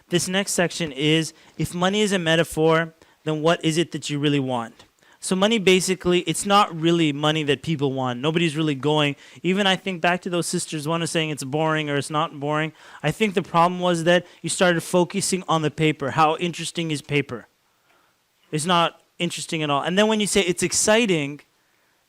This next section is, if money is a metaphor, then what is it that you really want? So money, basically, it's not really money that people want. Nobody's really going. Even I think back to those sisters, one is saying it's boring or it's not boring. I think the problem was that you started focusing on the paper. How interesting is paper? It's not interesting at all. And then when you say it's exciting,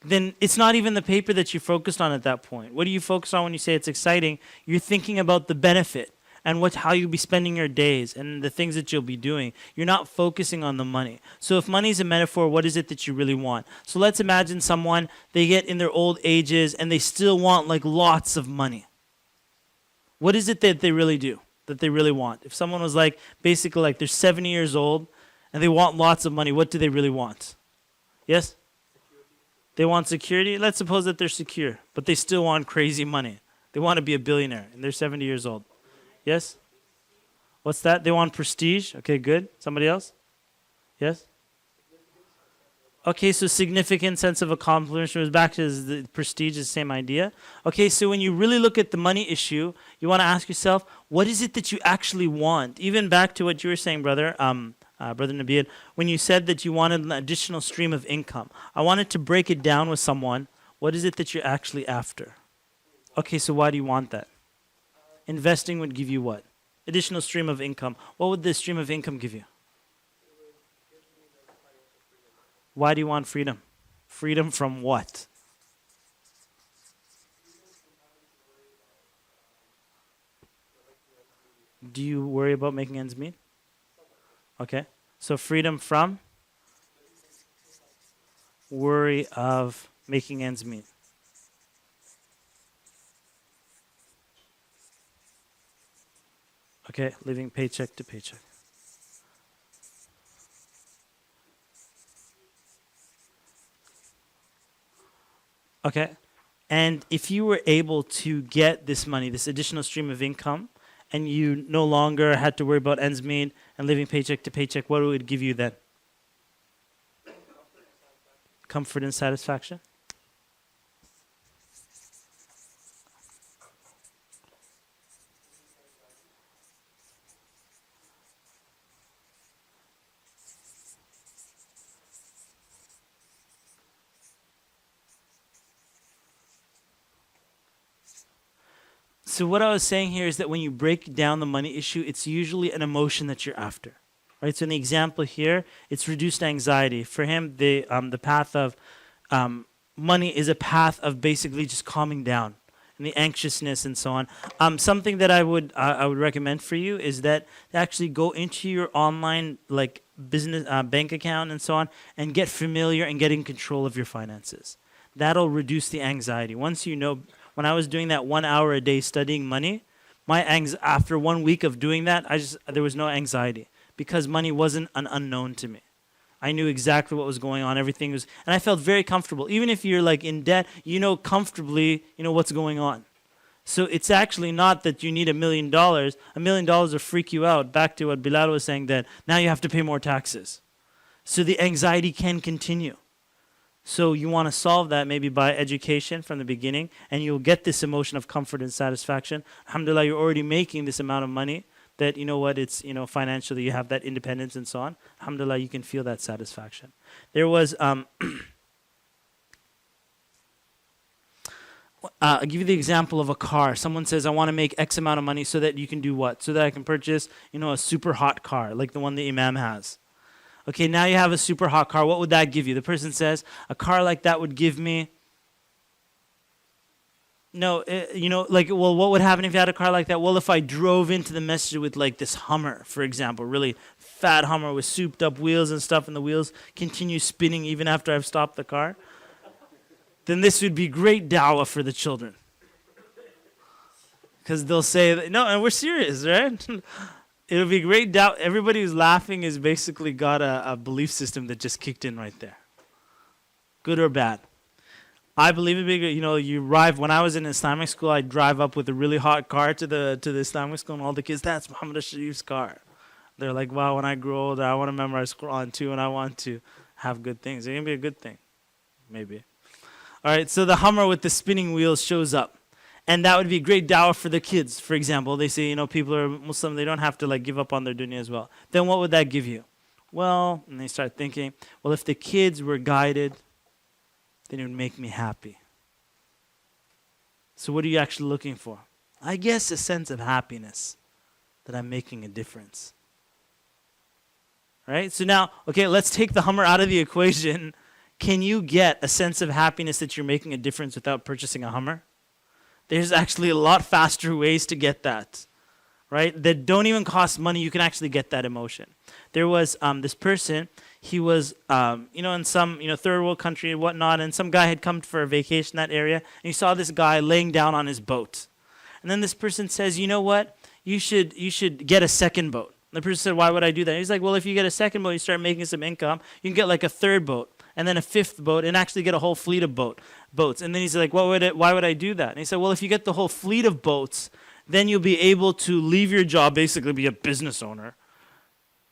then it's not even the paper that you focused on at that point. What do you focus on when you say it's exciting? You're thinking about the benefit and how you'll be spending your days and the things that you'll be doing. You're not focusing on the money. So if money is a metaphor, what is it that you really want? So let's imagine someone, they get in their old ages and they still want like lots of money. What is it that they really do, that they really want? If someone was like, basically like they're 70 years old and they want lots of money, what do they really want? Yes? They want security. Let's suppose that they're secure, but they still want crazy money. They want to be a billionaire and they're 70 years old. Yes? What's that? They want prestige. Okay, good. Somebody else? Yes? Okay, so significant sense of accomplishment. It was back to the prestige, is the same idea. Okay, so when you really look at the money issue, you want to ask yourself, what is it that you actually want? Even back to what you were saying, brother, Brother Nabid, when you said that you wanted an additional stream of income. I wanted to break it down with someone. What is it that you're actually after? Okay, so why do you want that? Investing would give you what? Additional stream of income. What would this stream of income give you? Why do you want freedom? Freedom from what? Do you worry about making ends meet? Okay. So freedom from worry of making ends meet. Okay, living paycheck to paycheck. Okay. And if you were able to get this money, this additional stream of income, and you no longer had to worry about ends meet and living paycheck to paycheck, what would it give you then? Comfort and satisfaction? So what I was saying here is that when you break down the money issue, it's usually an emotion that you're after, right? So in the example here, it's reduced anxiety. For him, the path of money is a path of basically just calming down and the anxiousness and so on. Something that I would recommend for you is that actually go into your online like business bank account and so on and get familiar and get in control of your finances. That'll reduce the anxiety. Once you know. When I was doing that 1 hour a day studying money, after 1 week of doing that, there was no anxiety because money wasn't an unknown to me. I knew exactly what was going on. Everything was, and I felt very comfortable. Even if you're like in debt, you know comfortably, you know what's going on. So it's actually not that you need $1 million. $1 million will freak you out. Back to what Bilal was saying, that now you have to pay more taxes. So the anxiety can continue. So you want to solve that maybe by education from the beginning, and you'll get this emotion of comfort and satisfaction. Alhamdulillah, you're already making this amount of money that, you know what, it's, you know, financially you have that independence and so on. Alhamdulillah, you can feel that satisfaction. There was, I'll give you the example of a car. Someone says, I want to make X amount of money so that you can do what? So that I can purchase, you know, a super hot car like the one the Imam has. Okay, now you have a super hot car. What would that give you? The person says, a car like that would give me, well, what would happen if you had a car like that? Well, if I drove into the masjid with like this Hummer, for example, really fat Hummer with souped up wheels and stuff, and the wheels continue spinning even after I've stopped the car, then this would be great dawah for the children. Because they'll say, no, and we're serious, right? It'll be great doubt. Everybody who's laughing has basically got a belief system that just kicked in right there. Good or bad. I believe it big. You know, you arrive, when I was in Islamic school, I'd drive up with a really hot car to the Islamic school, and all the kids, that's Muhammad Sharif's car. They're like, wow, when I grow older, I want to memorize Quran too, and I want to have good things. It's going to be a good thing. Maybe. All right, so the Hummer with the spinning wheels shows up. And that would be great dawah for the kids, for example. They say, people are Muslim, they don't have to give up on their dunya as well. Then what would that give you? Well, and they start thinking, well, if the kids were guided, then it would make me happy. So what are you actually looking for? I guess a sense of happiness that I'm making a difference. Right? So now, okay, let's take the Hummer out of the equation. Can you get a sense of happiness that you're making a difference without purchasing a Hummer? There's actually a lot faster ways to get that, right? That don't even cost money. You can actually get that emotion. There was this person. He was, in some, third world country and whatnot, and some guy had come for a vacation in that area, and he saw this guy laying down on his boat. And then this person says, you know what? You should get a second boat. And the person said, why would I do that? He's like, well, if you get a second boat, you start making some income. You can get a third boat, and then a fifth boat, and actually get a whole fleet of boats. And then he's like, why would I do that? And he said, well, if you get the whole fleet of boats, then you'll be able to leave your job, basically be a business owner.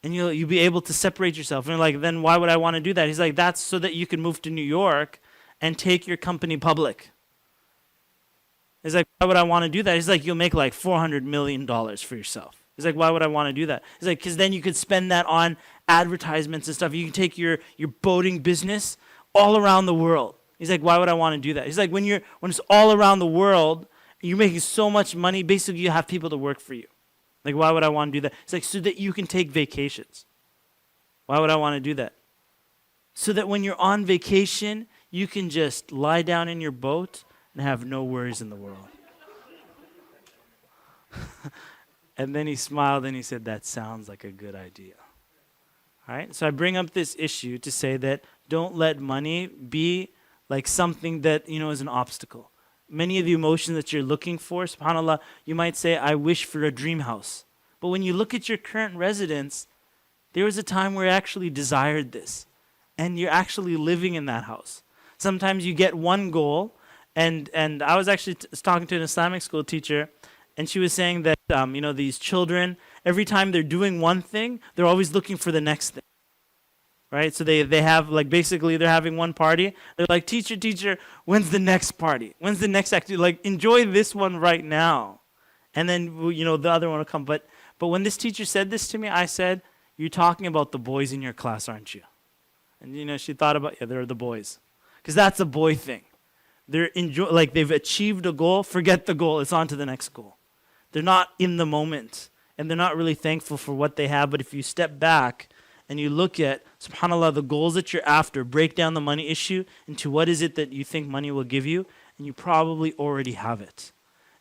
And you'll be able to separate yourself. And you're like, then why would I want to do that? He's like, that's so that you can move to New York and take your company public. He's like, why would I want to do that? He's like, you'll make $400 million for yourself. He's like, why would I want to do that? He's like, because then you could spend that on advertisements and stuff. You can take your boating business all around the world. He's like, why would I want to do that? He's like, when it's all around the world, you're making so much money, basically you have people to work for you. Like, why would I want to do that? It's like, so that you can take vacations. Why would I want to do that? So that when you're on vacation, you can just lie down in your boat and have no worries in the world. And then he smiled and he said, that sounds like a good idea. All right? So I bring up this issue to say that don't let money be like something that, is an obstacle. Many of the emotions that you're looking for, subhanAllah, you might say, I wish for a dream house. But when you look at your current residence, there was a time where you actually desired this. And you're actually living in that house. Sometimes you get one goal, and I was actually talking to an Islamic school teacher, and she was saying that, these children, every time they're doing one thing, they're always looking for the next thing. Right? So they have, basically they're having one party. They're like, teacher, when's the next party? When's the next activity? Enjoy this one right now. And then, the other one will come. But when this teacher said this to me, I said, you're talking about the boys in your class, aren't you? And, she thought about, yeah, they're the boys. Because that's a boy thing. They've achieved a goal, forget the goal, it's on to the next goal. They're not in the moment. And they're not really thankful for what they have. But if you step back, and you look at, subhanAllah, the goals that you're after, break down the money issue into what is it that you think money will give you, and you probably already have it.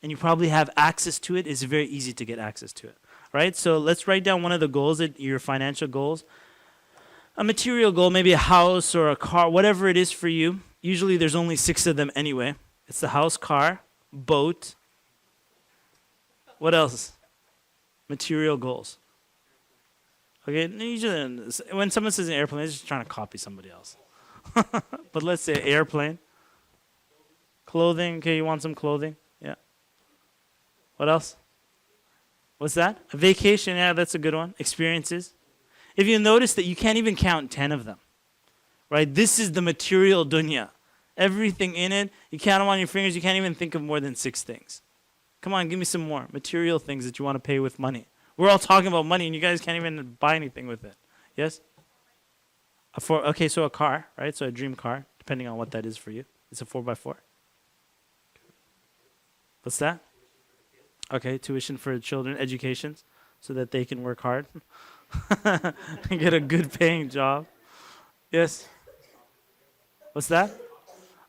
And you probably have access to it. It's very easy to get access to it. Right? So let's write down one of the goals, your financial goals. A material goal, maybe a house or a car, whatever it is for you. Usually there's only 6 of them anyway. It's the house, car, boat. What else? Material goals. Okay, usually when someone says an airplane, they're just trying to copy somebody else. But let's say airplane. Clothing, okay, you want some clothing? Yeah. What else? What's that? A vacation, yeah, that's a good one. Experiences. If you notice that you can't even count 10 of them, right? This is the material dunya. Everything in it, you count them on your fingers, you can't even think of more than 6 things. Come on, give me some more material things that you want to pay with money. We're all talking about money, and you guys can't even buy anything with it. Yes? So a car, right? So a dream car, depending on what that is for you. It's a 4x4. What's that? Okay, tuition for children, educations, so that they can work hard and get a good paying job. Yes? What's that?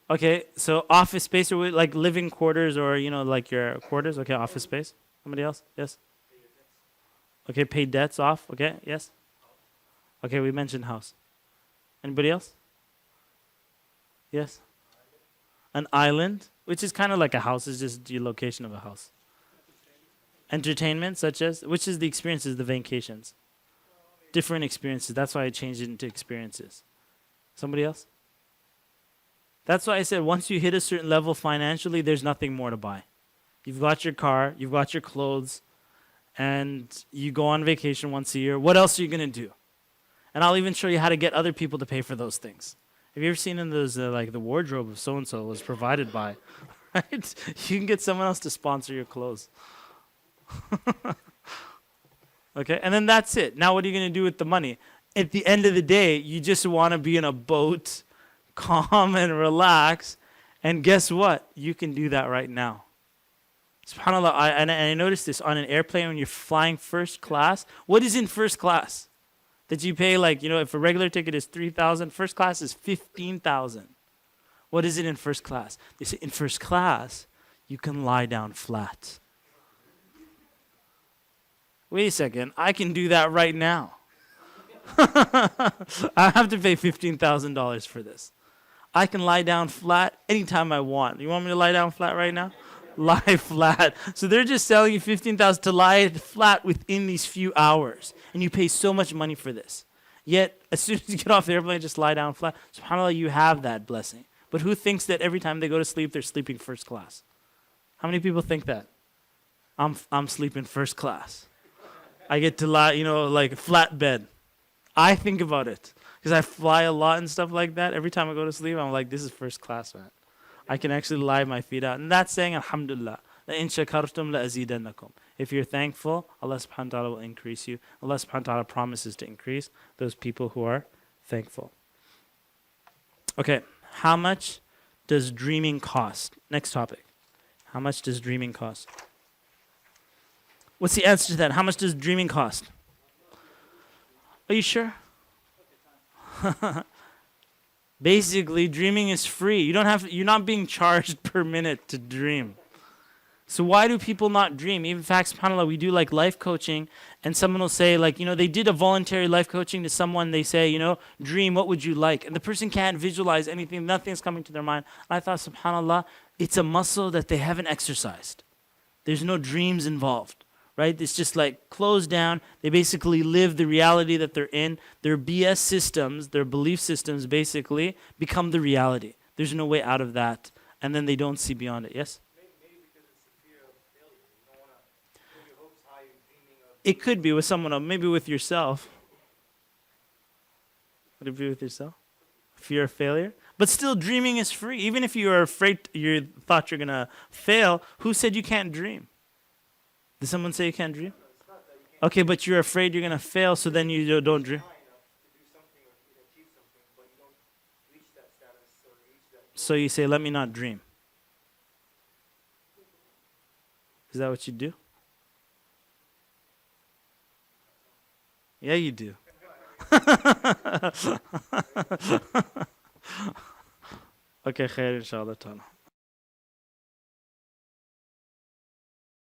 Okay, so office space, or living quarters, or, your quarters. Okay, office space. Somebody else? Yes? Okay, pay debts off. Okay, yes? Okay, we mentioned house. Anybody else? Yes? An island, which is kind of like a house. It's just the location of a house. Entertainment, such as, which is the experiences, the vacations. Different experiences. That's why I changed it into experiences. Somebody else? That's why I said once you hit a certain level financially, there's nothing more to buy. You've got your car, you've got your clothes, and you go on vacation once a year. What else are you going to do? And I'll even show you how to get other people to pay for those things. Have you ever seen in those, the wardrobe of so-and-so was provided by, right? You can get someone else to sponsor your clothes. Okay, and then that's it. Now what are you going to do with the money? At the end of the day, you just want to be in a boat, calm and relax. And guess what? You can do that right now. SubhanAllah, I noticed this on an airplane when you're flying first class. What is in first class? That you pay if a regular ticket is 3,000, first class is 15,000. What is it in first class? They say in first class, you can lie down flat. Wait a second, I can do that right now. I have to pay $15,000 for this. I can lie down flat anytime I want. You want me to lie down flat right now? Lie flat. So they're just selling you $15,000 to lie flat within these few hours. And you pay so much money for this. Yet, as soon as you get off the airplane, just lie down flat. SubhanAllah, you have that blessing. But who thinks that every time they go to sleep, they're sleeping first class? How many people think that? I'm sleeping first class. I get to lie, like a flat bed. I think about it. Because I fly a lot and stuff like that. Every time I go to sleep, I'm like, this is first class, man. I can actually lie my feet out. And that's saying, Alhamdulillah. لَإِن شَكَرْتُمْ لَأَزِيدَنَّكُمْ. If you're thankful, Allah subhanahu wa ta'ala will increase you. Allah subhanahu wa ta'ala promises to increase those people who are thankful. Okay, how much does dreaming cost? Next topic. How much does dreaming cost? What's the answer to that? How much does dreaming cost? Are you sure? Basically, dreaming is free. You're not being charged per minute to dream. So why do people not dream? Even in fact, subhanAllah, we do life coaching, and someone will say they did a voluntary life coaching to someone. They say, dream, what would you like? And the person can't visualize anything. Nothing's coming to their mind. And I thought, subhanAllah, it's a muscle that they haven't exercised. There's no dreams involved. Right? It's just closed down. They basically live the reality that they're in. Their BS systems, their belief systems basically become the reality. There's no way out of that. And then they don't see beyond it. Yes? Maybe because it's the fear of failure. You don't want to put your hopes high and dreaming of... It could be with someone else. Maybe with yourself. Would it be with yourself? Fear of failure? But still, dreaming is free. Even if you are afraid, you thought you're going to fail, who said you can't dream? Did someone say you can't dream? Okay, but you're afraid you're going to fail, so then you don't dream. So you say, let me not dream. Is that what you do? Yeah, you do. Okay, khair, inshallah ta'ala.